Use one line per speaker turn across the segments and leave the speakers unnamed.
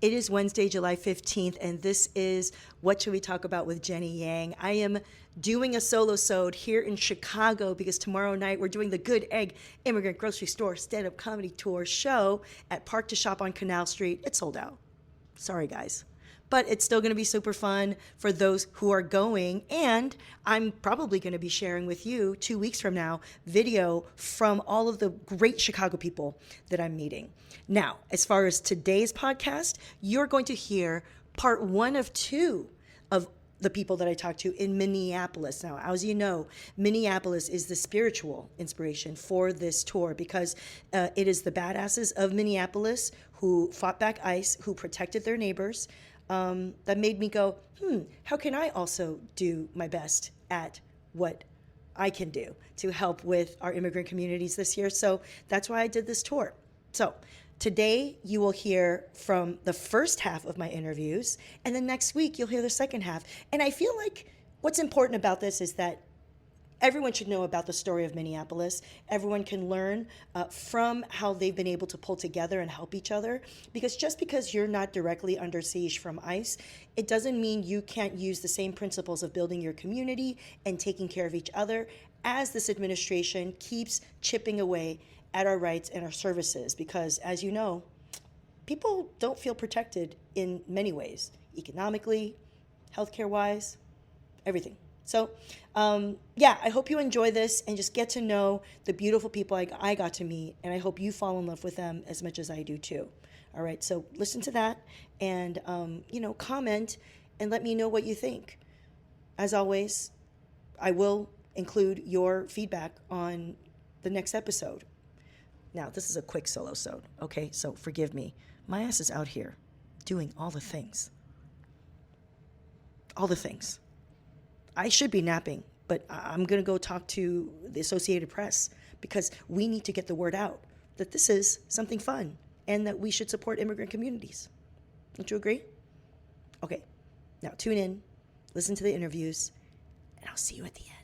It is Wednesday, July 15th, and this is What Should We Talk About with Jenny Yang. I am doing a solo-sode here in Chicago because tomorrow night we're doing the Good Egg Immigrant Grocery Store Stand-Up Comedy Tour show at Park to Shop on Canal Street. It's sold out. Sorry, guys. But it's still going to be super fun for those who are going. And I'm probably going to be sharing with you 2 weeks from now video from all of the great Chicago people that I'm meeting. Now, as far as today's podcast, you're going to hear part 1 of 2 of the people that I talked to in Minneapolis. Now, as you know, Minneapolis is the spiritual inspiration for this tour because it is the badasses of Minneapolis who fought back ICE, who protected their neighbors, that made me go, how can I also do my best at what I can do to help with our immigrant communities this year? So that's why I did this tour. So today you will hear from the first half of my interviews, and then next week you'll hear the second half. And I feel like what's important about this is that everyone should know about the story of Minneapolis. Everyone can learn from how they've been able to pull together and help each other. Because just because you're not directly under siege from ICE, it doesn't mean you can't use the same principles of building your community and taking care of each other as this administration keeps chipping away at our rights and our services. Because as you know, people don't feel protected in many ways, economically, healthcare-wise, everything. So, I hope you enjoy this and just get to know the beautiful people I got to meet, and I hope you fall in love with them as much as I do too. All right, so listen to that and, comment and let me know what you think. As always, I will include your feedback on the next episode. Now, this is a quick solo-sode, okay? So forgive me. My ass is out here doing all the things. All the things. I should be napping, but I'm going to go talk to the Associated Press because we need to get the word out that this is something fun and that we should support immigrant communities. Don't you agree? Okay, now tune in, listen to the interviews, and I'll see you at the end.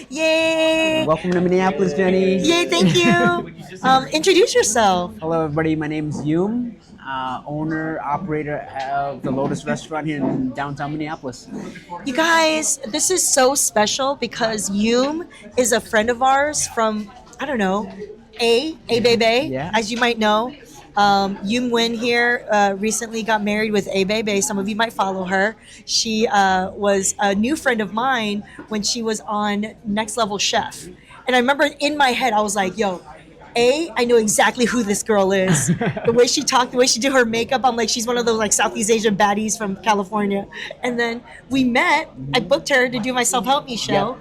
Yay!
Welcome to Minneapolis, Jenny.
Yay, thank you. Introduce yourself.
Hello, everybody. My name is Yoom, owner, operator of the Lotus Restaurant here in downtown Minneapolis.
You guys, this is so special because Yoom is a friend of ours from, I don't know, A-Bebe,
Yeah.
as you might know. Yoom Nguyen here recently got married with A-Bebe. Some of you might follow her. She was a new friend of mine when she was on Next Level Chef. And I remember in my head, I was like, yo, I know exactly who this girl is. The way she talked, the way she did her makeup, I'm like, she's one of those like Southeast Asian baddies from California. And then we met. I booked her to do my self-help me show.
Yep.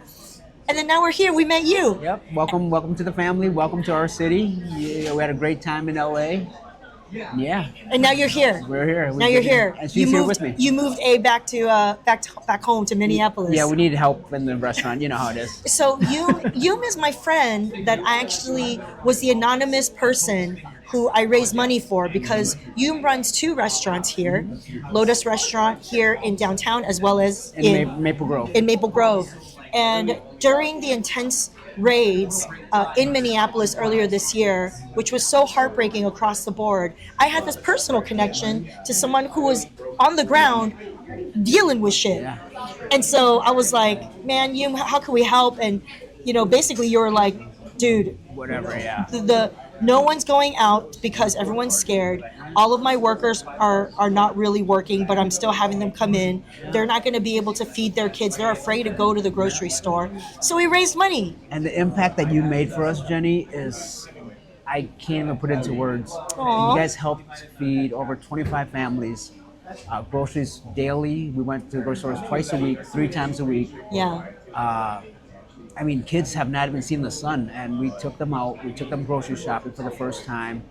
And then now we're here. We met you.
Yep. Welcome to the family. Welcome to our city. Yeah, we had a great time in LA. Yeah.
And now you're here.
We're here.
Now you're here.
And she's here with me.
You moved back home to Minneapolis.
Yeah, we need help in the restaurant. You know how it is.
So Yoom is my friend that I actually was the anonymous person who I raised money for because Yoom runs 2 restaurants here, Lotus Restaurant here in downtown as well as
in Maple Grove.
In Maple Grove. And during the intense raids in Minneapolis earlier this year, which was so heartbreaking across the board, I had this personal connection to someone who was on the ground dealing with shit.
Yeah.
And so I was like, man, Yoom, how can we help? And, basically you were like, dude,
Whatever, yeah.
No one's going out because everyone's scared. All of my workers are not really working, but I'm still having them come in. They're not going to be able to feed their kids. They're afraid to go to the grocery store. So we raised money.
And the impact that you made for us, Jenny, is I can't even put it into words.
Aww.
You guys helped feed over 25 families. Groceries daily. We went to the grocery stores twice a week, 3 times a week.
Yeah.
Kids have not even seen the sun, and we took them out. We took them grocery shopping for the first time.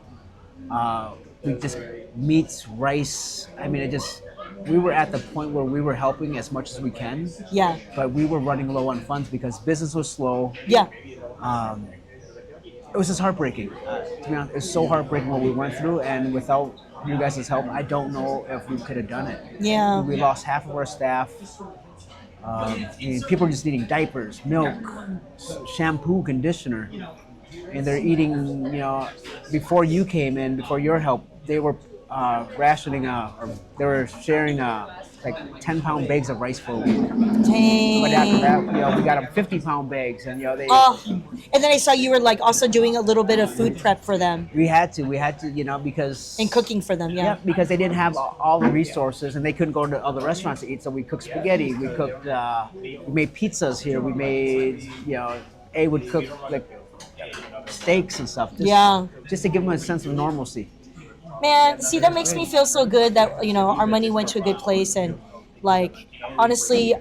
We just meats, rice. We were at the point where we were helping as much as we can.
Yeah.
But we were running low on funds because business was slow.
Yeah.
It was just heartbreaking. To be honest, it's so heartbreaking what we went through, and without you guys' help, I don't know if we could have done it.
Yeah.
We lost half of our staff. People are just needing diapers, milk, shampoo, conditioner, and they're eating. Before you came in, before your help, they were rationing, or they were sharing like 10-pound bags of rice for a week. But after
Dang.
that, we got them 50-pound bags, and they.
Oh, and then I saw you were like also doing a little bit of food prep for them
We had to, because
and cooking for them. Yeah.
because they didn't have all the resources and they couldn't go to other restaurants to eat. So we cooked spaghetti, we cooked, we made pizzas here, we made, A would cook like steaks and stuff. Just to give them a sense of normalcy.
Man, see, that makes me feel so good that our money went to a good place, and like honestly,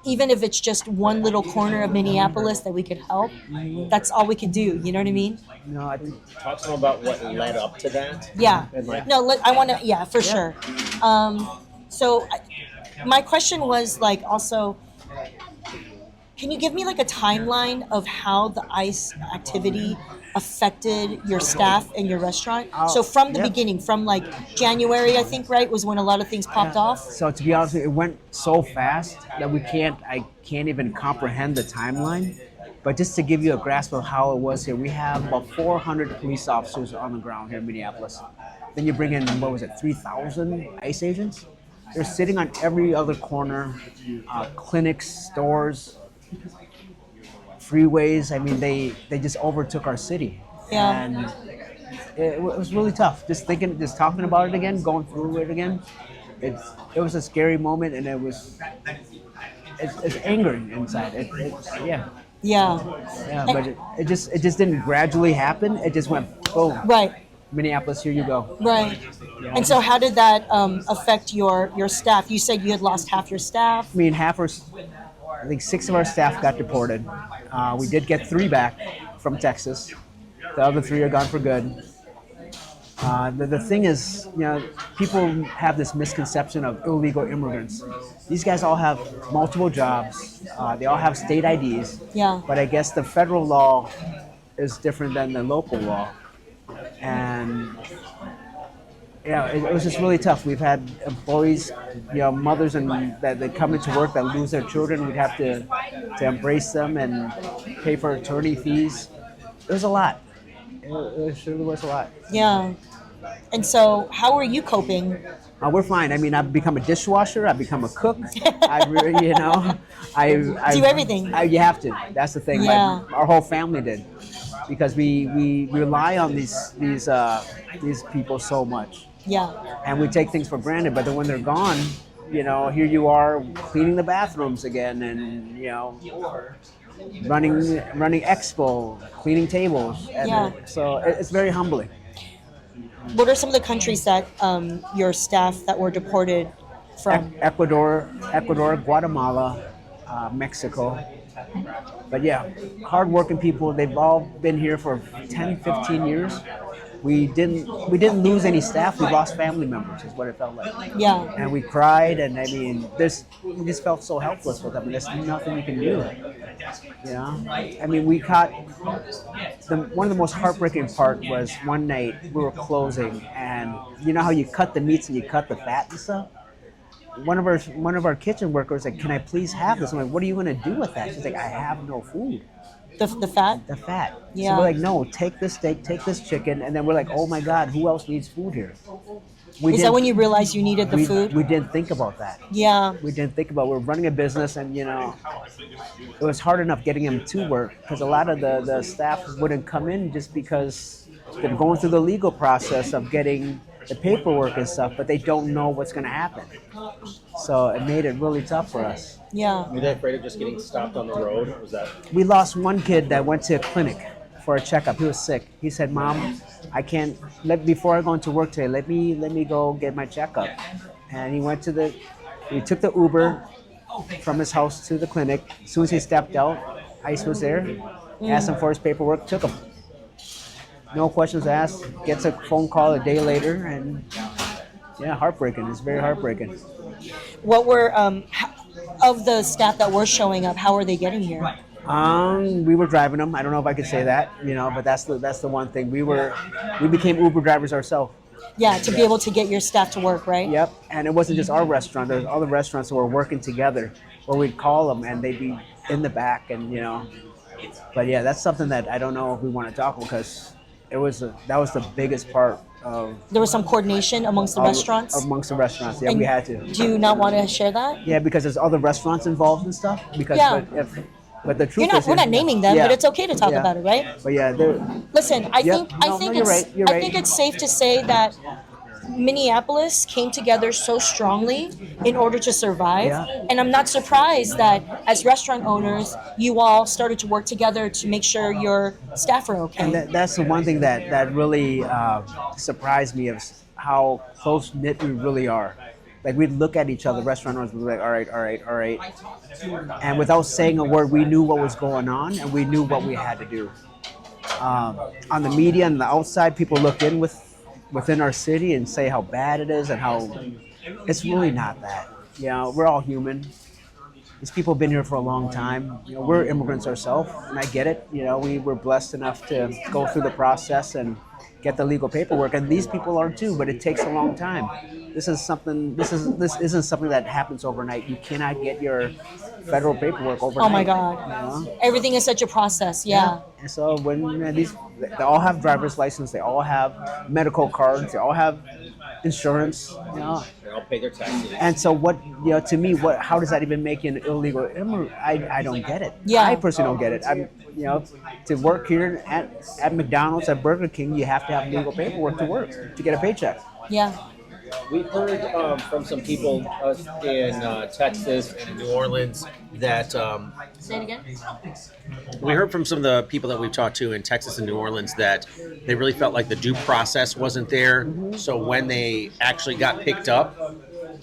even if it's just one little corner of Minneapolis that we could help, that's all we could do. You know what I mean?
No, I think
Talk to them about what led up to that.
Yeah.
And like,
No, I want to. Yeah, for sure. My question was like also, can you give me like a timeline of how the ICE activity affected your staff and your restaurant? So from the beginning, from like January, I think, right, was when a lot of things popped off.
so. To be honest, with you, it went so fast that I can't even comprehend the timeline. But just to give you a grasp of how it was here, we have about 400 police officers on the ground here in Minneapolis. Then you bring in, 3,000 ICE agents? They're sitting on every other corner, clinics, stores, freeways. I mean, they just overtook our city.
Yeah.
And it was really tough. Just talking about it again, going through it again. It was a scary moment, and it's angering inside. Yeah.
Yeah.
But it just didn't gradually happen. It just went boom.
Right.
Minneapolis, here you go.
Right. And so how did that affect your staff? You said you had lost half your staff.
I mean, I think 6 of our staff got deported. We did get 3 back from Texas. The other 3 are gone for good. The thing is, people have this misconception of illegal immigrants. These guys all have multiple jobs. They all have state IDs.
Yeah.
But I guess the federal law is different than the local law. And it was just really tough. We've had employees, mothers that come into work that lose their children. We'd have to embrace them and pay for attorney fees. It was a lot. It surely was a lot.
Yeah. And so how are you coping?
We're fine. I mean, I've become a dishwasher. I've become a cook. I
Do everything.
You have to. That's the thing.
Yeah.
Our whole family did, because we rely on these people so much.
Yeah.
And we take things for granted. But then when they're gone, here you are cleaning the bathrooms again, and running expo, cleaning tables. And so it's very humbling.
What are some of the countries that your staff that were deported from?
Ecuador, Guatemala, Mexico. But yeah, hardworking people. They've all been here for 10, 15 years. We didn't lose any staff. We lost family members, is what it felt like.
Yeah.
And we cried, and I mean, we just felt so helpless with them. There's nothing you can do. I mean, we caught one of the most heartbreaking part was one night we were closing, and you know how you cut the meats and you cut the fat and stuff. One of our kitchen workers said, "Can I please have this?" I'm like, "What are you going to do with that?" She's like, "I have no food."
The fat?
The fat.
Yeah.
So we're like, "No, take this steak, take this chicken," and then we're like, "Oh my God, who else needs food here?"
Is that when you realized you needed the food?
We didn't think about that.
Yeah.
We didn't think about. We're running a business, and it was hard enough getting them to work, because a lot of the staff wouldn't come in just because they're going through the legal process of getting the paperwork and stuff, but they don't know what's going to happen. So it made it really tough for us.
Yeah.
Were they afraid of just getting stopped on the road? Or was that?
We lost one kid that went to a clinic for a checkup. He was sick. He said, "Mom, I can't before I go into work today. Let me go get my checkup." And he took the Uber from his house to the clinic. As soon as he stepped out, ICE was there, asked him for his paperwork, took him. No questions asked. Gets a phone call a day later, and heartbreaking. It's very heartbreaking.
What were of the staff that were showing up? How are they getting here?
We were driving them. I don't know if I could say that, but that's the one thing. We became Uber drivers ourselves.
Yeah, to be able to get your staff to work, right?
Yep. And it wasn't just our restaurant. There's other restaurants that were working together, where we'd call them and they'd be in the back, and But yeah, that's something that I don't know if we want to talk about, because that was the biggest part of
There was some coordination amongst the restaurants.
amongst the restaurants. Yeah,
And
we had to.
do you not want to share that?
Yeah, because there's other restaurants involved and stuff. Because
Yeah.
but the truth is,
We're not naming them,
yeah,
but it's okay to talk
yeah.
about it, right?
But yeah, they're
Listen, I
Yep.
think
No, no, you're right, you're
I
right.
think it's safe to say that Minneapolis came together so strongly in order to survive.
Yeah.
And I'm not surprised that as restaurant owners, you all started to work together to make sure your staff are okay.
and that's the one thing that really surprised me, of how close knit we really are. Like, we'd look at each other, restaurant owners would be like, all right, all right, all right. And without saying a word, we knew what was going on and we knew what we had to do. On the media and the outside, people look in within our city and say how bad it is and how it's really not that. You know, we're all human. These people have been here for a long time. You know, we're immigrants ourselves, and I get it. You know, we were blessed enough to go through the process and get the legal paperwork, and these people are too. But it takes a long time. This isn't something that happens overnight. You cannot get your federal paperwork overnight.
Oh my God.
You know?
Everything is such a process. Yeah.
And so when they all have driver's license, they all have medical cards, they all have insurance. You know.
They all pay their taxes.
And so to me, how does that even make you an illegal immigrant? I don't get it.
Yeah.
I personally don't get it. To work here at McDonald's, at Burger King, you have to have legal paperwork to work, to get a paycheck.
Yeah.
We've heard from some people in Texas and in New Orleans that
Say it again.
we heard from some of the people that we've talked to in Texas and New Orleans that they really felt like the due process wasn't there. So when they actually got picked up,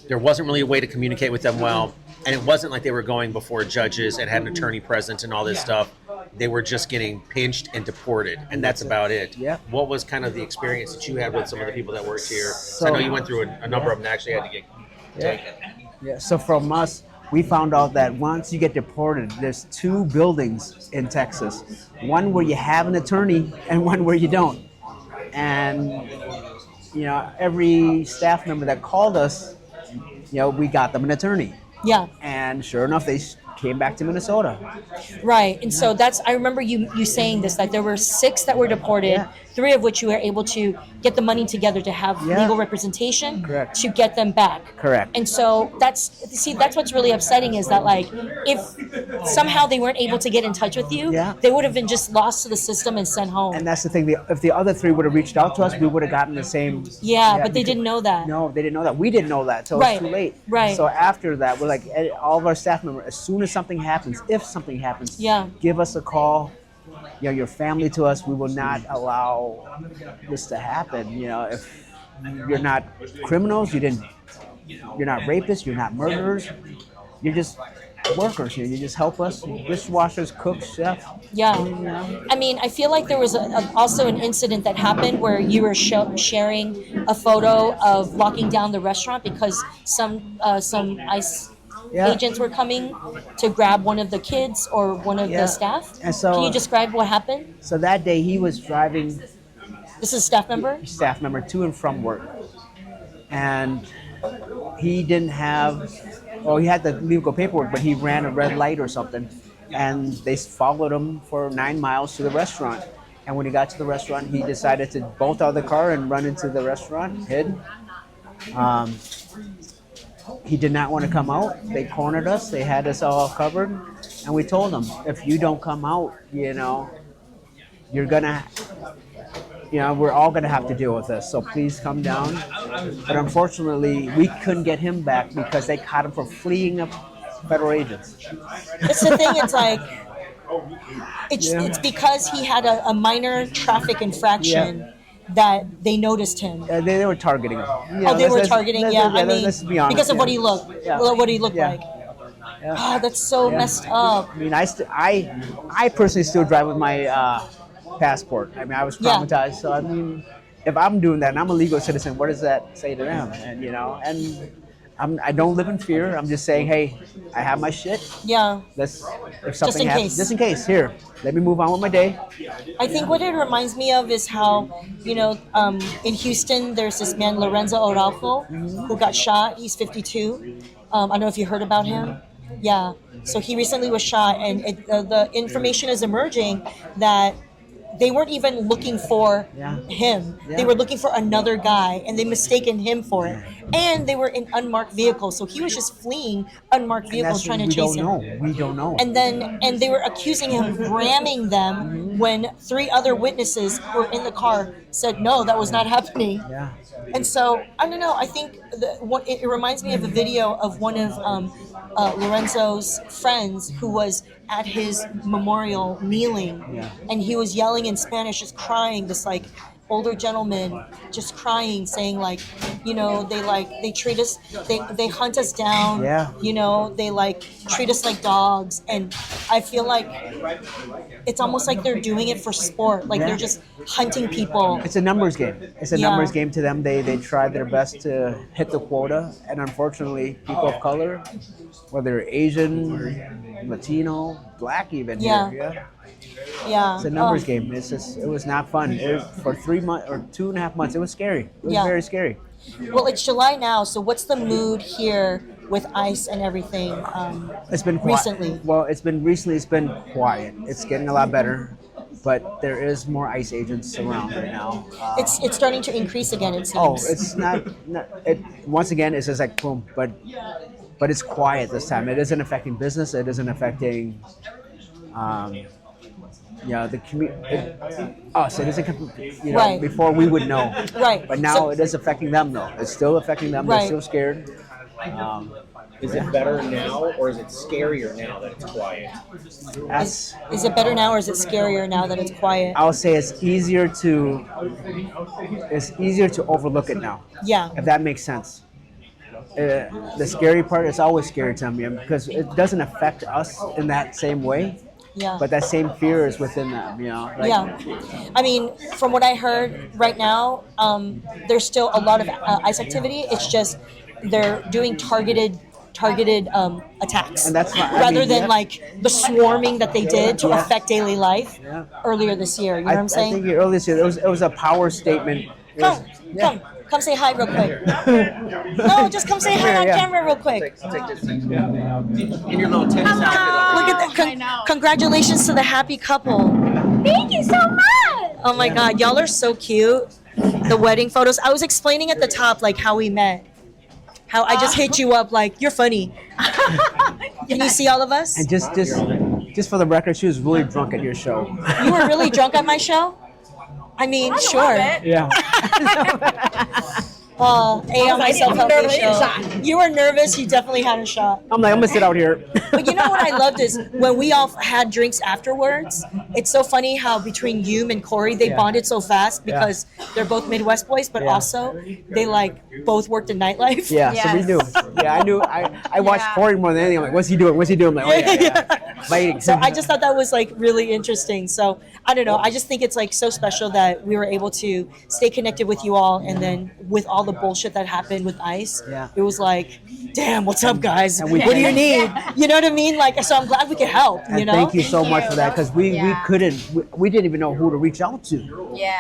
there wasn't really a way to communicate with them well. And it wasn't like they were going before judges and had an attorney present and all this stuff. They were just getting pinched and deported, and that's about it.
Yeah.
What was kind of the experience that you had with some of the people that worked here? So, I know you went through a number of them that actually had to get taken.
Yeah. So from us, we found out that once you get deported, there's two buildings in Texas. One where you have an attorney and one where you don't. And every staff member that called us, we got them an attorney.
Yeah.
And sure enough, they came back to Minnesota.
Right. And so I remember you saying this, that there were 6 that were deported,
Yeah.
3 of which you were able to get the money together to have
Yeah.
legal representation.
Correct.
To get them back.
Correct.
And so that's what's really upsetting, is that, like, if somehow they weren't able to get in touch with you,
Yeah.
they would have been just lost to the system and sent home.
And that's the thing. If the other 3 would have reached out to us, we would have gotten the same.
Yeah, but they
because-
didn't know that.
No, they didn't know that. We didn't know that, so
Right,
it's too late.
right.
So after that, we're like, all of our staff members, as soon as something happens, if something happens,
Yeah.
give us a call. Your family to us. We will not allow this to happen. If you're not criminals, you're not rapists, you're not murderers. You're just workers here. You just help us. Dishwashers, cooks, chefs.
Yeah. I mean, I feel like there was also an incident that happened where you were sharing a photo of locking down the restaurant because some ICE
Yeah.
agents were coming to grab one of the kids or one of
Yeah.
the staff.
And so-
Can you describe what happened?
So that day, he was driving
This is a staff member?
staff member to and from work, and he didn't have. Well, he had the legal paperwork, but he ran a red light or something, and they followed him for 9 miles to the restaurant. And when he got to the restaurant, he decided to bolt out of the car and run into the restaurant, hid. He did not want to come out. They cornered us. They had us all covered, and we told him, if you don't come out, you're gonna. We're all going to have to deal with this, so please come down. But unfortunately, we couldn't get him back because they caught him for fleeing federal agents.
It's the thing, it's like,
Yeah.
it's because he had a minor traffic infraction that they noticed him.
They were targeting him.
They were targeting, yeah. I mean,
let's be honest,
because of what
yeah.
he looked,
Yeah.
what he looked
Yeah.
like.
Yeah.
Oh, that's so messed up.
I mean, I personally still drive with my passport. I mean, I was
Yeah.
traumatized, so I mean, if I'm doing that and I'm a legal citizen, what does that say to them? And I don't live in fear. I'm just saying, hey, I have my shit.
Yeah.
If something
in
happens,
case.
just in case. Here, let me move on with my day.
I think what it reminds me of is how, in Houston, there's this man, Lorenzo Oralfo, who got shot. He's 52. I don't know if you heard about him. Yeah. So he recently was shot, and the information is emerging that they weren't even looking for
Yeah.
him.
Yeah.
They were looking for another guy, and they mistaken him for it. And they were in unmarked vehicles, so he was just fleeing unmarked
And
vehicles
that's
trying
what
to chase him.
We don't know.
And they were accusing him of ramming them when 3 other witnesses who were in the car said no, that was not happening.
Yeah.
And so I don't know. I think it reminds me of a video of one of Lorenzo's friends who was at his memorial kneeling,
Yeah.
and he was yelling in Spanish, just crying. This like older gentleman just crying, saying like, you know, they treat us, they hunt us down.
Yeah.
You know, they like treat us like dogs, and I feel like it's almost like they're doing it for sport. Like
Yeah.
they're just hunting people.
It's a numbers game. It's a
Yeah.
numbers game to them. They try their best to hit the quota, and unfortunately, people of color, whether Asian, Latino, Black, even
Yeah.
here,
Yeah.
it's a numbers game. It was not fun. For 3 months or 2.5 months, it was scary. It was
Yeah.
very scary.
Well, it's July now, so what's the mood here with ICE and everything?
It's been quiet.
Recently.
Well, it's been quiet. It's getting a lot better, but there is more ICE agents around right now.
It's starting to increase again. It
Oh,
seems.
it's not. It once again, it's just like boom, but it's quiet this time. It isn't affecting business. It isn't affecting, the us. It isn't.
Right.
Before we would know.
Right.
But now
So-
it is affecting them though. It's still affecting them.
Right.
They're still scared.
Is it better now, or is it scarier now that it's quiet?
That's.
Is it better now, or is it scarier now that it's quiet?
I would say it's easier to overlook it now.
Yeah.
If that makes sense. The scary part is always scary to me because it doesn't affect us in that same way,
Yeah.
but that same fear is within them. You know. Like,
Yeah, I mean, from what I heard right now, there's still a lot of ICE activity. It's just they're doing targeted attacks,
And that's not- I
rather
mean,
than
yeah.
like the swarming that they did to
Yeah.
affect daily life
Yeah.
earlier this year. You know
I,
what I'm
I
saying?
think earlier this year it was a power statement. It was-
Come say hi real quick. No, just come say hi on
Yeah.
camera real quick.
In your little tennis outfit.
Look at that! Congratulations to the happy couple.
Thank you so much.
Oh my God, y'all are so cute. The wedding photos. I was explaining at the top like how we met. How I just hit you up like you're funny. Can you see all of us?
And just for the record, she was really drunk at your show.
You were really drunk at my show? I mean, sure.
Yeah.
A on myself healthy show. You were nervous. You definitely had a shot.
I'm like, I'm gonna sit out here.
But you know what I loved is when we all had drinks afterwards. It's so funny how between Yoom and Corey they bonded so fast because they're both Midwest boys, but also they like both worked in nightlife.
Yeah, so we
Yes.
knew. Yeah, I knew. I watched
Yeah.
Corey more than anything. I'm like, what's he doing? What's he doing? I'm like, oh, yeah. Fighting.
So I just thought that was like really interesting. So I don't know. I just think it's like so special that we were able to stay connected with you all, and then with all the bullshit that happened with ICE,
Yeah.
it was like, damn, what's up, guys?
And
What
we-
do you need? You know what I mean? Like, so I'm glad we could help. You
And
know,
thank you so much for that because we
Yeah.
couldn't. We didn't even know who to reach out to.
Yeah.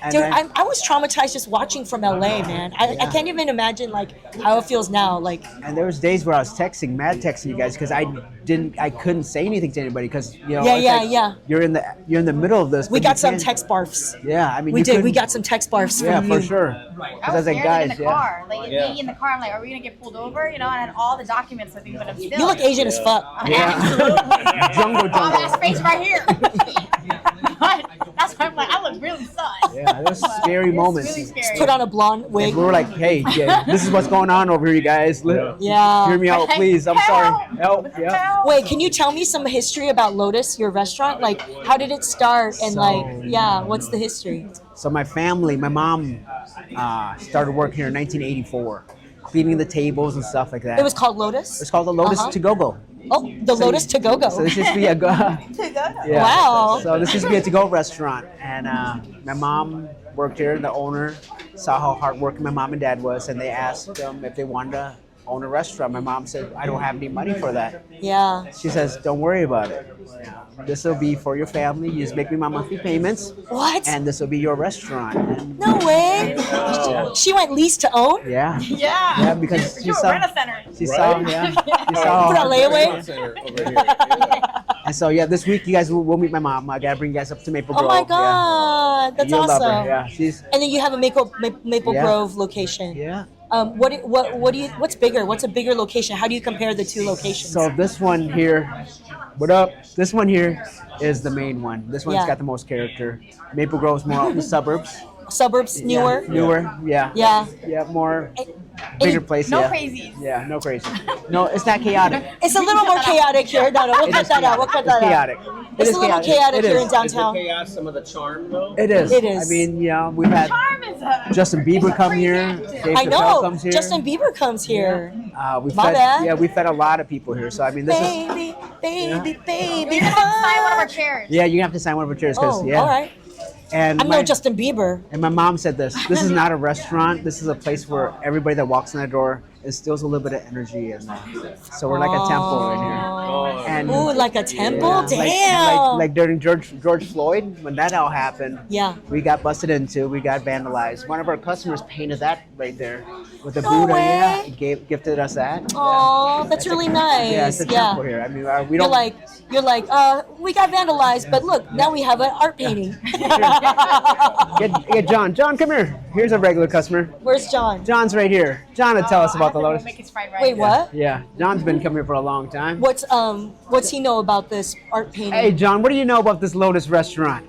And
dude,
then-
I was traumatized just watching from LA, man. I can't even imagine like how it feels now. Like,
And there was days where I was mad texting you guys because I couldn't say anything to anybody because
Yeah,
it's
yeah,
like,
yeah.
You're in the middle of this.
we
but
got
you
some
can't-
text barfs.
Yeah, I mean,
We
you
did. We
couldn't-
got some text barfs
Yeah,
from
for
you.
sure.
I
Because
was
I was like,
scared
guys,
in the
yeah.
car, like being in the car. I'm like, are we gonna get pulled over? You know, and I had all the documents with me, but I'm still.
You look Asian as fuck.
Yeah. Jungle,
All that
jungle.
space right here. That's why I'm like, I look really sus.
Yeah, those scary moments.
Really scary.
Put on a blonde wig.
And we were like, hey, yeah, this is what's going on over here, you guys.
Yeah.
Hear me out, please. I'm sorry. Help. Yeah.
Wait, can you tell me some history about Lotus, your restaurant? Like, how did it start? And what's the history?
So my family, my mom started working here in 1984, cleaning the tables and stuff like that.
It was called Lotus?
It's called the Lotus
Uh-huh.
To Go.
Oh, the Lotus To Go Go.
So this used to be a yeah.
Wow.
So this used to be a to-go restaurant, and my mom worked here. The owner saw how hardworking my mom and dad was, and they asked them if they wanted to own a restaurant. My mom said, "I don't have any money for that."
Yeah.
She says, "Don't worry about it. This will be for your family. You just make me my monthly payments,
What?
and this will be your restaurant." And
No way. She went lease to own?
yeah,
Yeah.
yeah, because she
You were
saw,
rent a center.
she saw, yeah, she saw.
Put on layaway?
So yeah, this week you guys will meet my mom. I gotta bring you guys up to Maple
Oh
Grove.
my God, that's
You'll love her.
awesome.
Yeah, she's
And then you have a Maple
Yeah.
Grove location.
yeah.
What's bigger? What's a bigger location? How do you compare the two locations?
So this one here, what up? This one here is the main one. This one's
Yeah.
got the most character. Maple Grove's more out in the suburbs.
Suburbs, newer.
Yeah, newer. Yeah.
Yeah.
Yeah, more bigger place.
No
yeah.
crazies.
Yeah, no crazy. No, it's not chaotic.
It's a little more chaotic here. No, we'll cut that out. We'll cut
It's
that out.
chaotic. It
It's
is
a little
chaotic.
chaotic
It
here
is.
in
Is the
downtown.
chaos some of the charm though?
It is.
It is.
I mean, yeah, we've had
Charm is a.
Justin Bieber
it's
come
crazy
here.
active.
Dave
I
Chappelle
know.
comes here.
Justin Bieber comes here.
We've
My
fed,
bad.
Yeah, we fed a lot of people here. So I mean, this is.
Baby, baby, baby.
You're gonna have to sign one of our chairs.
Yeah, you have to sign one of our chairs because
Oh,
yeah.
all right.
And
I'm
my,
no Justin Bieber.
and my mom said this. This is not a restaurant. This is a place where everybody that walks in the door instills a little bit of energy, and so we're like a temple in here. And
Ooh, like a temple?
yeah,
Damn.
like during George Floyd, when that all happened,
Yeah.
we got busted into, we got vandalized. One of our customers painted that right there with a
No
Buddha. Yeah,
way.
gifted us that.
Oh, that's really nice.
Yeah, it's a temple here. I mean, we
You're
don't.
like, we got vandalized, but look, now we have an art painting.
Get John. John, come here. Here's a regular customer.
Where's John?
John's right here. John will tell us about the
I thought
Lotus.
we'll make his fried rice.
Wait, what?
Yeah, John's been coming here for a long time.
What's he know about this art painting?
Hey, John, what do you know about this Lotus Restaurant?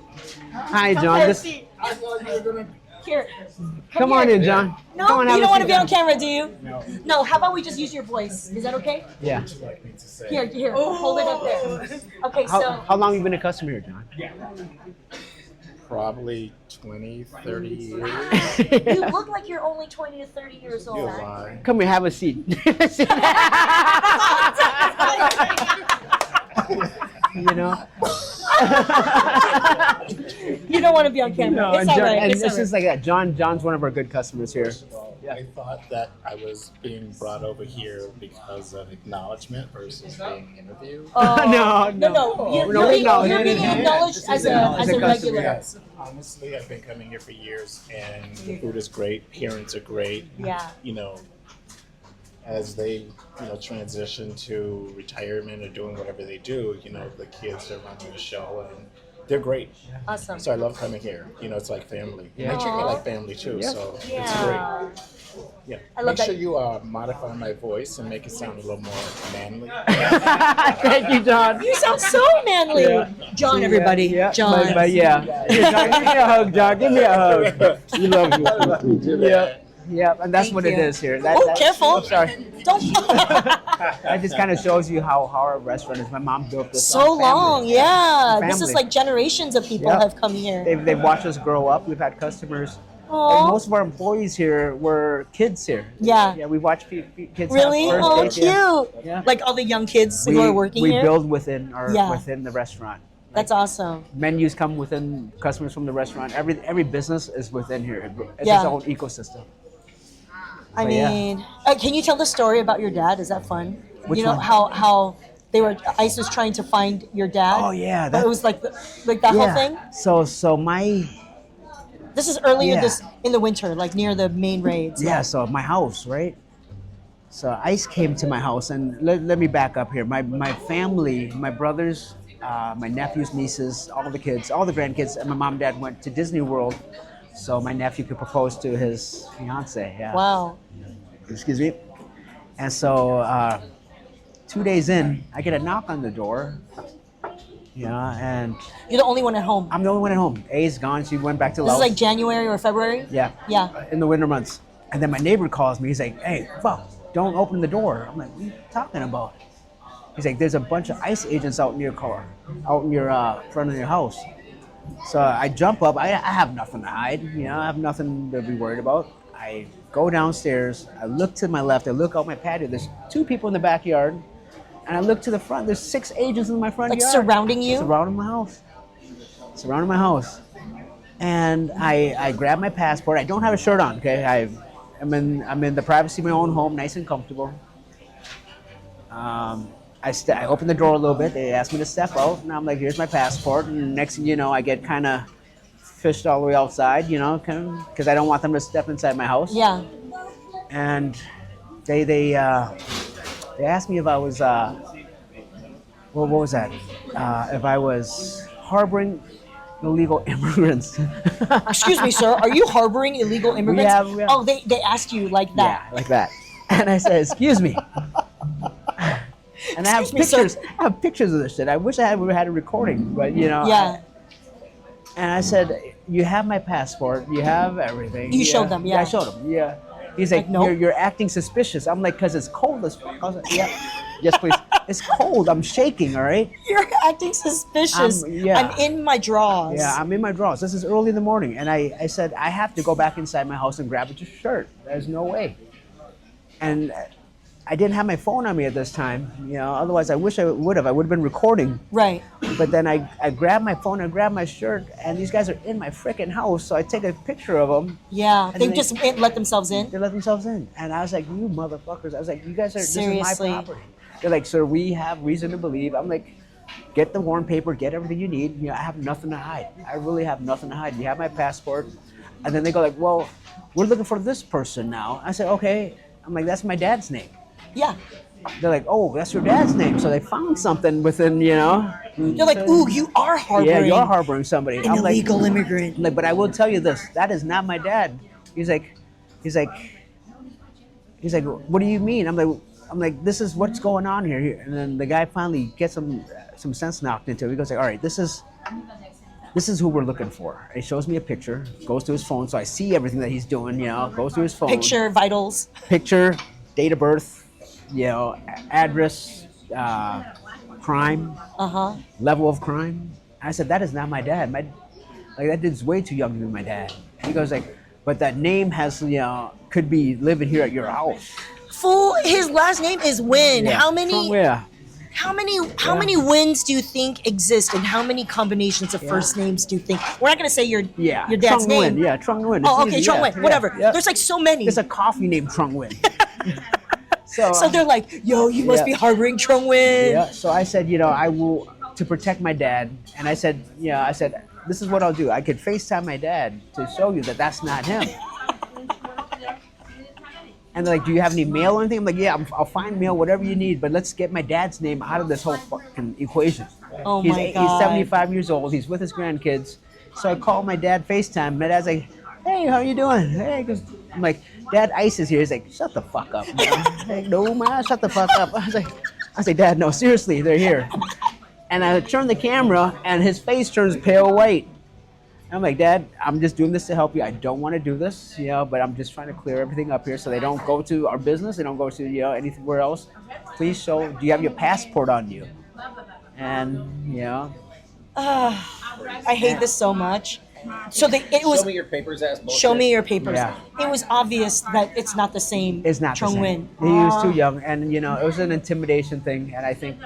Hi, John.
Here.
Come on in, John.
No,
Come on,
you
have a
don't want to
seat.
be on camera, do you? No. How about we just use your voice? Is that okay?
Yeah.
Here. Hold it up there. Okay,
How long you been a customer here, John?
Probably 20, 30 years.
you look like you're only 20 to 30 years old.
You lie.
Come here, have a seat. You know?
You don't want to be on camera. It's
and
all
John,
right.
and
It's
this
all
is
right.
like that. John's one of our good customers here.
I thought that I was being brought over here because of acknowledgement versus being interviewed.
No.
You're being acknowledged as a
customer,
regular.
Yes, honestly, I've been coming here for years, and the food is great. Parents are great.
Yeah.
You know, as they transition to retirement or doing whatever they do, the kids are running the show and they're great.
Awesome.
So I love coming here. It's like family. And they treat me like family too. So it's great.
Yeah.
Yeah.
I love
Make sure
that.
you modify my voice and make it sound a little more manly.
Thank you, John.
You sound so manly. John, everybody.
Yeah,
John.
but yeah. Here, John, give me a hug, John. Give me a hug. We love you. Yeah. Yeah, and that's
Thank
what
you.
it is here.
Careful.
Sorry.
Don't.
That just kind of shows you how our restaurant is. My mom built this.
So
on family.
long, yeah. This is
Family.
like generations of people
Yep.
have come here.
They've watched us grow up. We've had customers.
Aw.
And most of our employees here were kids here.
Yeah.
Yeah, we watched kids
Really?
have
Oh,
first dates, yeah.
cute.
Yeah.
Like all the young kids who are working
we
here.
build within
Yeah.
within the restaurant.
That's awesome.
Menus come within customers from the restaurant. Every business is within here. It's
Yeah.
its own ecosystem.
I
But yeah.
mean, can you tell the story about your dad? Is that fun?
Which
you know
one?
how they were ICE was trying to find your dad.
Oh yeah,
But it was like that whole thing.
So my
This is earlier
Yeah.
this in the winter, like near the main raids.
yeah, so my house, right? So ICE came to my house, and let me back up here. My family, my brothers, my nephews, nieces, all the kids, all the grandkids, and my mom and dad went to Disney World, so my nephew could propose to his fiance. Yeah.
Wow.
Excuse me. And so 2 days in, I get a knock on the door. Yeah, and
You're the only one at home.
I'm the only one at home. A's gone. She went back to
This
Laos.
is like January or February.
Yeah.
Yeah.
In the winter months. And then my neighbor calls me. He's like, "Hey, fuck, don't open the door." I'm like, "What are you talking about?" He's like, "There's a bunch of ICE agents out in your car, out in your front of your house." So I jump up. I have nothing to hide. I have nothing to be worried about. I go downstairs. I look to my left. I look out my patio. There's 2 people in the backyard. And I look to the front. There's 6 agents in my front
Like
yard.
surrounding you?
Surrounding my house. Surrounding my house. And I grab my passport. I don't have a shirt on. Okay, I'm in the privacy of my own home, nice and comfortable. I open the door a little bit. They ask me to step out, and I'm like, "Here's my passport." And next thing you know, I get kind of fished all the way outside, because I don't want them to step inside my house.
Yeah.
And they asked me if I was what was that? If I was harboring illegal immigrants.
Excuse me, sir. Are you harboring illegal immigrants?
We have.
Oh, they asked you like that.
Yeah, like that. And I said, "Excuse me." And I have
Excuse me, sir.
pictures. I have pictures of this shit. I wish I had a recording, but
Yeah.
And I said, "You have my passport. You have everything."
You showed them, yeah.
I showed them. Yeah. He's like,
nope.
you're acting suspicious. I'm like, "Cause it's cold as fuck." I was like, "Yeah, yes, please." It's cold. I'm shaking. All right.
You're acting suspicious.
Yeah.
I'm in my drawers.
Yeah, I'm in my drawers. This is early in the morning, and I said I have to go back inside my house and grab your shirt. There's no way. And I didn't have my phone on me at this time. Otherwise I wish I would have. I would have been recording.
Right.
But then I grabbed my phone, I grabbed my shirt, and these guys are in my freaking house. So I take a picture of them.
Yeah.
And
They
then
just let themselves in.
They let themselves in, and I was like, "You motherfuckers!" I was like, "You guys are
Seriously.
This is my property." They're like, "Sir, we have reason to believe." I'm like, "Get the warrant paper, get everything you need. I have nothing to hide. I really have nothing to hide. You have my passport." And then they go like, "Well, we're looking for this person now." I said, "Okay." I'm like, "That's my dad's name."
Yeah.
They're like, "Oh, that's your dad's name." So they found something within,
You're like, ooh, you are harboring.
Yeah, you're harboring somebody.
an
I'm like,
illegal immigrant.
I'm like, but I will tell you this: that is not my dad. He's like, "What do you mean?" I'm like, "This is what's going on here." And then the guy finally gets some sense knocked into him. He goes like, "All right, this is who we're looking for." And he shows me a picture, goes to his phone, so I see everything that he's doing. Goes to his phone.
Picture, vitals.
Picture, date of birth, address, crime, level of crime. I said, "That is not my dad. That dude's way too young to be my dad." He goes like, "But that name has, could be living here at your house."
Fool, his last name is Nguyen.
Yeah.
How many?
Yeah.
How many Nguyen's do you think exist, and how many combinations of first names do you think? We're not gonna say your dad's
Trung
name.
Nguyen. Yeah, Trung Nguyen.
Oh,
It's
okay,
easy,
Trung
yeah,
Nguyen. Whatever.
yeah.
There's like so many.
There's a coffee named Trung Nguyen.
So they're like, yo, you must be harboring Trung Nguyen.
Yeah. So I said, I will, to protect my dad. And I said, this is what I'll do. I could FaceTime my dad to show you that that's not him. And they're like, "Do you have any mail or anything?" I'm like, "Yeah, I'll find mail, whatever you need, but let's get my dad's name out of this whole fucking equation."
Oh
He's
my God.
He's 75 years old. He's with his grandkids. So I call my dad FaceTime. My dad's like, "Hey, how you doing?" Hey, I'm like, "Dad, ICE is here." He's like, "Shut the fuck up, man." I'm like, "No, man, shut the fuck up." I was like, "Dad, no, seriously, they're here." And I turn the camera, and his face turns pale white. I'm like, "Dad, I'm just doing this to help you. I don't want to do this, but I'm just trying to clear everything up here so they don't go to our business. They don't go to, anywhere else. Please show, do you have your passport on you?" And,
I hate this so much. So it was.
Show me your papers, ass bullshit.
Show me your papers.
Yeah.
It was obvious that it's not the same.
It's not the
Trung
same.
Nguyen.
He was too young, and, it was an intimidation thing. And I think,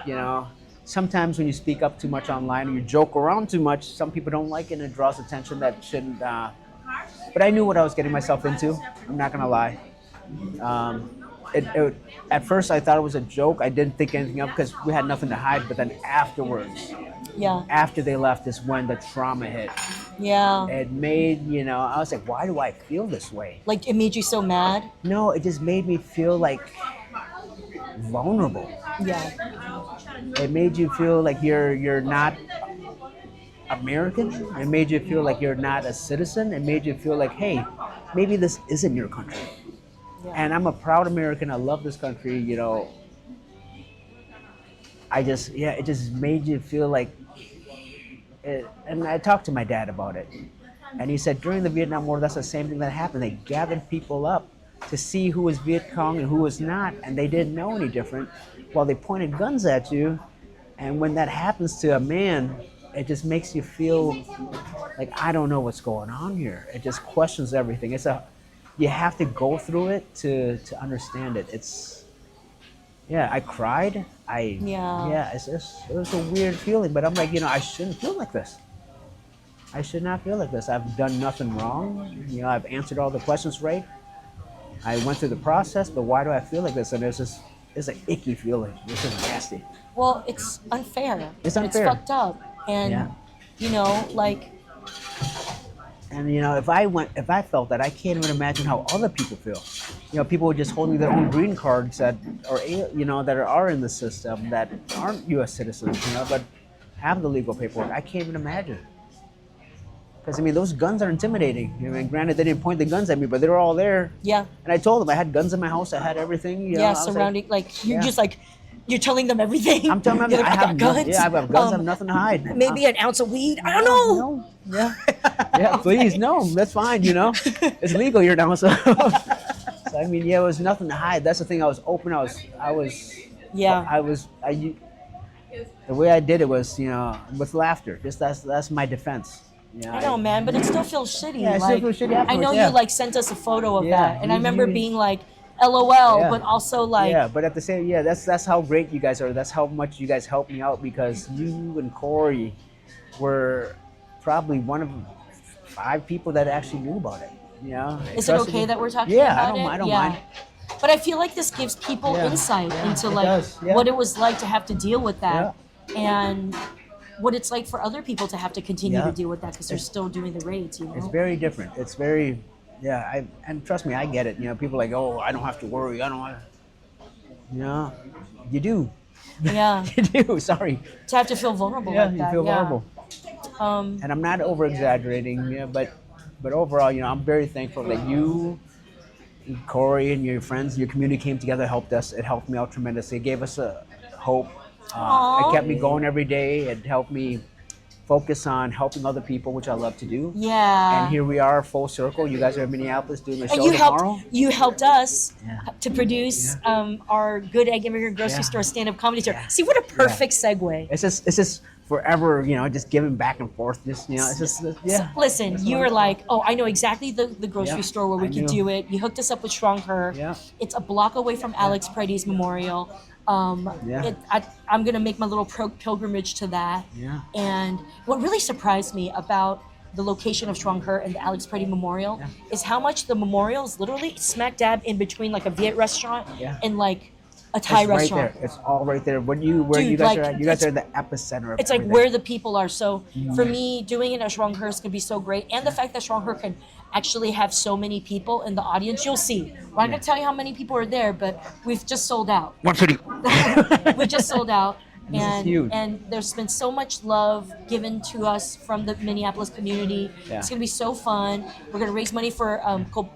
sometimes when you speak up too much online or you joke around too much, some people don't like it and it draws attention that shouldn't. But I knew what I was getting myself into. I'm not gonna lie. At first, I thought it was a joke. I didn't think anything of because we had nothing to hide. But then afterwards, after they left, is when the trauma hit.
Yeah.
It made, I was like, why do I feel this way?
Like it made you so mad.
No, it just made me feel like vulnerable.
Yeah.
It made you feel like you're not American. It made you feel like you're not a citizen. It made you feel like, hey, maybe this isn't your country.
Yeah.
And I'm a proud American. I love this country. It just made you feel like it. And I talked to my dad about it. And he said during the Vietnam War, that's the same thing that happened. They gathered people up to see who was Viet Cong and who was not, and they didn't know any different. While they pointed guns at you, and when that happens to a man, it just makes you feel like, I don't know what's going on here. It just questions everything. You have to go through it to understand it. I cried. It was a weird feeling, but I'm like, I shouldn't feel like this. I should not feel like this. I've done nothing wrong. I've answered all the questions right. I went through the process, but why do I feel like this? And there's an icky feeling. This is nasty.
Well, it's unfair.
It's unfair.
It's fucked up. And,
And if I felt that, I can't even imagine how other people feel. People just holding their own green cards that are in the system that aren't U.S. citizens, but have the legal paperwork. I can't even imagine. Because those guns are intimidating. Granted, they didn't point the guns at me, but they were all there.
Yeah.
And I told them I had guns in my house. I had everything.
Yeah, surrounding, you're
Yeah.
just you're telling them everything.
I'm telling them
You're
I
like,
have
got guns.
Yeah, I have guns. I have nothing to hide.
Maybe an ounce of weed. I don't know.
No. Yeah. Yeah, please. No, that's fine. It's legal here now. So, it was nothing to hide. That's the thing. I was open.
Yeah.
The way I did it was, with laughter. Just that's my defense.
I know, man, but it still feels shitty.
Yeah, it still feels shitty
I know
afterwards, yeah.
you sent us a photo of
Yeah,
that, and I remember
you-
being like, LOL,
Yeah.
but also
Yeah, but at the same, that's how great you guys are. That's how much you guys helped me out, because you and Corey were probably one of 5 people that actually knew about it.
Is it okay that we're talking
Yeah,
about it?
I don't mind.
But I feel like this gives people
Yeah,
insight
yeah,
into
it does, yeah.
what it was like to have to deal with that, and what it's like for other people to have to continue
Yeah.
to deal with that because they're still doing the raids.
It's very different. It's very, and trust me, I get it. People are like, oh, I don't have to worry. I don't want to. You do.
Yeah.
You do. Sorry.
To have to feel vulnerable
Yeah,
like
you
that.
feel
yeah.
vulnerable. And I'm not over exaggerating. But overall, I'm very thankful that you, Corey, and your friends, your community came together, helped us. It helped me out tremendously. It gave us a hope. It kept me going every day. It helped me focus on helping other people, which I love to do.
Yeah.
And here we are, full circle. You guys are in Minneapolis doing a
And
show tomorrow.
you helped us
Yeah.
to produce our Good Egg Immigrant Grocery
Yeah.
Store stand-up comedy tour.
Yeah.
See, what a perfect segue.
It's just forever, just giving back and forth. It's just
So, listen, you were like, oh, I know exactly the grocery
Yeah,
store where we
I
could
knew.
do it. You hooked us up with Strong Her.
Yeah.
It's a block away from Alex Preddy's memorial.
Yeah.
I'm going to make my little pilgrimage to that.
Yeah.
And what really surprised me about the location of Strong Her and the Alex Preddy Memorial is how much the memorial is literally smack dab in between a Viet restaurant and a Thai
It's right
restaurant.
there. It's all right there. Where you
Dude,
guys are at, you guys are the epicenter of
It's like
everything.
where the people are. So for me, doing it at Strong Her is going to be so great. And the fact that Strong Her can actually have so many people in the audience, you'll see. We're not going to tell you how many people are there, but we've just sold out.
150.
We just sold out.
This is huge.
And there's been so much love given to us from the Minneapolis community.
Yeah.
It's going to be so fun. We're going to raise money for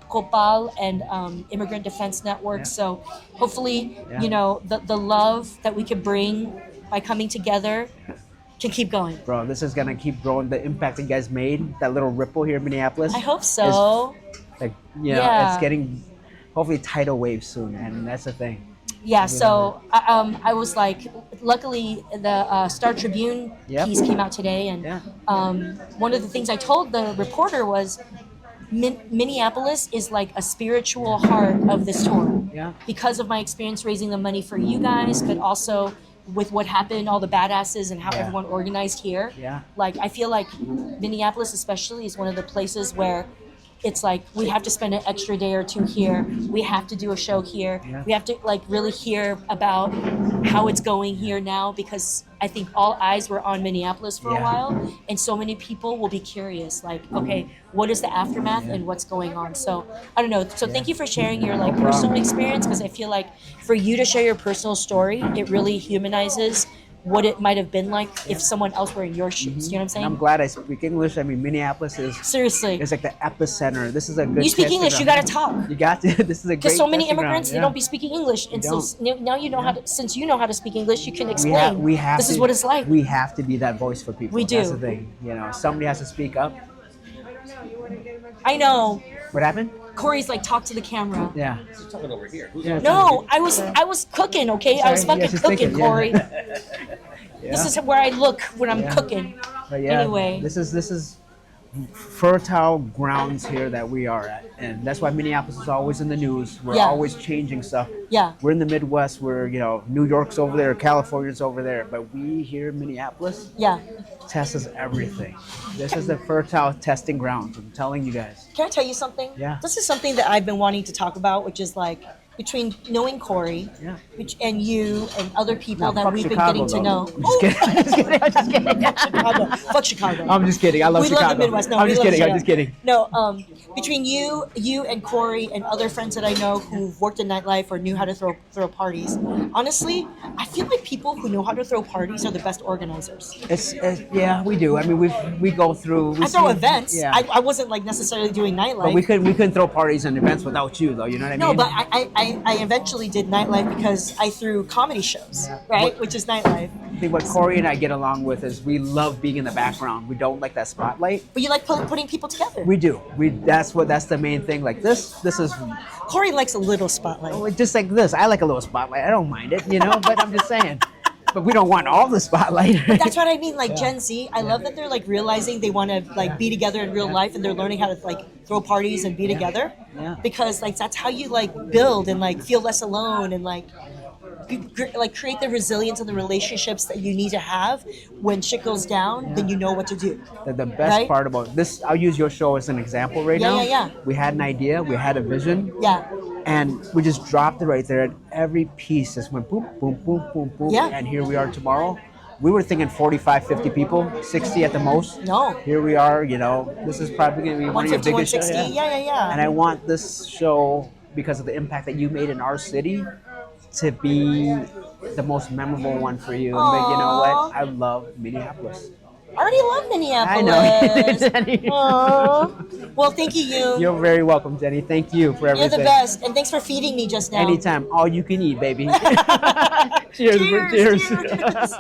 Copal and Immigrant Defense Network.
Yeah.
So hopefully,
Yeah.
the love that we could bring by coming together can keep going.
Bro, this is gonna keep growing. The impact that you guys made, that little ripple here in Minneapolis.
I hope so. Yeah.
It's getting hopefully tidal waves soon, and that's the thing.
Yeah, so I was like, luckily the Star Tribune
Yep.
piece came out today, and
Yeah.
one of the things I told the reporter was Minneapolis is like a spiritual heart of this tour.
Yeah.
Because of my experience raising the money for you guys, but also with what happened, all the badasses and how
Yeah.
everyone organized here.
Yeah.
I feel like Minneapolis especially is one of the places where it's like we have to spend an extra day or two here. We have to do a show here.
Yeah.
We have to really hear about how it's going here now, because I think all eyes were on Minneapolis for a
Yeah.
while, and so many people will be curious, okay, what is the aftermath and what's going on? So I don't know. So thank you for sharing your personal experience, because I feel like for you to share your personal story, it really humanizes what it might have been like if someone else were in your shoes. You know what I'm
And
saying?
I'm glad I speak English. I mean, Minneapolis is
Seriously.
like the epicenter. This is a good.
You speak
testing
English, you
ground.
gotta talk.
You got to. This is a great.
Because so many
testing ground.
immigrants, they
Yeah.
don't be speaking English, and so now you know how to. Since you know how to speak English, you can explain.
We have
this
to,
is what it's like.
We have to be that voice for people.
We
That's
do.
the thing. Somebody has to speak up.
I know.
What happened?
Corey's talk to the camera.
Yeah.
She's talking over here.
Yeah.
No, I was cooking. Okay, I was
Sorry. Yeah,
fucking
she's
cooking,
thinking, yeah.
Corey.
Yeah.
This is where I look when I'm
Yeah.
cooking.
But yeah,
Anyway.
this is fertile grounds here that we are at, and that's why Minneapolis is always in the news. We're
Yeah.
always changing stuff.
Yeah.
We're in the Midwest. We're New York's over there, California's over there, but we here in Minneapolis
Yeah.
tests everything. This is the fertile testing grounds. I'm telling you guys.
Can I tell you something?
Yeah.
This is something that I've been wanting to talk about, which is between knowing Corey,
Yeah.
and you and other people
No,
that
fuck
we've
Chicago,
been getting to
though.
know.
I'm just kidding. I'm just kidding. I'm just kidding.
Chicago. Fuck Chicago.
I'm just kidding. I love
We
Chicago.
love the Midwest. No,
I'm
we
just
love
kidding. I'm
Chicago.
just kidding.
No, between you and Corey and other friends that I know who've worked in nightlife or knew how to throw parties, honestly, I feel like people who know how to throw parties are the best organizers.
It's yeah, we do. I mean, we go through.
I throw events.
Yeah.
I wasn't like necessarily doing nightlife.
But we couldn't throw parties and events without you, though. You know what I
No,
mean?
but I eventually did nightlife because I threw comedy shows, right? Which is nightlife.
I think what Corey and I get along with is we love being in the background. We don't like that spotlight.
But you like putting people together.
We do. That's the main thing. Like this is
Corey likes a little spotlight.
just like this. I like a little spotlight. I don't mind it, you know. But I'm just saying. But we don't want all the spotlight.
That's what I mean, like Gen Z. I love that they're like realizing they want to like be together in real life, and they're learning how to like throw parties and be together.
Yeah.
Because like that's how you like build and like feel less alone and like create the resilience and the relationships that you need to have when shit goes down. Then you know what to do.
The best
Right?
part about this, I'll use your show as an example right
Yeah,
now.
yeah.
We had an idea. We had a vision.
Yeah.
And we just dropped it right there. And every piece just went boom, boom, boom, boom, boom.
Yeah.
And here we are tomorrow. We were thinking 45, 50 people, 60 at the most.
No.
Here we are, you know, this is probably going to be one of your
150,
biggest shows.
160. Yeah.
And I want this show, because of the impact that you made in our city, to be the most memorable one for you. But you know what? I love Minneapolis.
I already love
I
Minneapolis.
know. Jenny.
Aw. Well, thank you, Yoom.
You're very welcome, Jenny. Thank you for everything.
You're the best, and thanks for feeding me just now.
Anytime. All you can eat, baby. Cheers.
Cheers.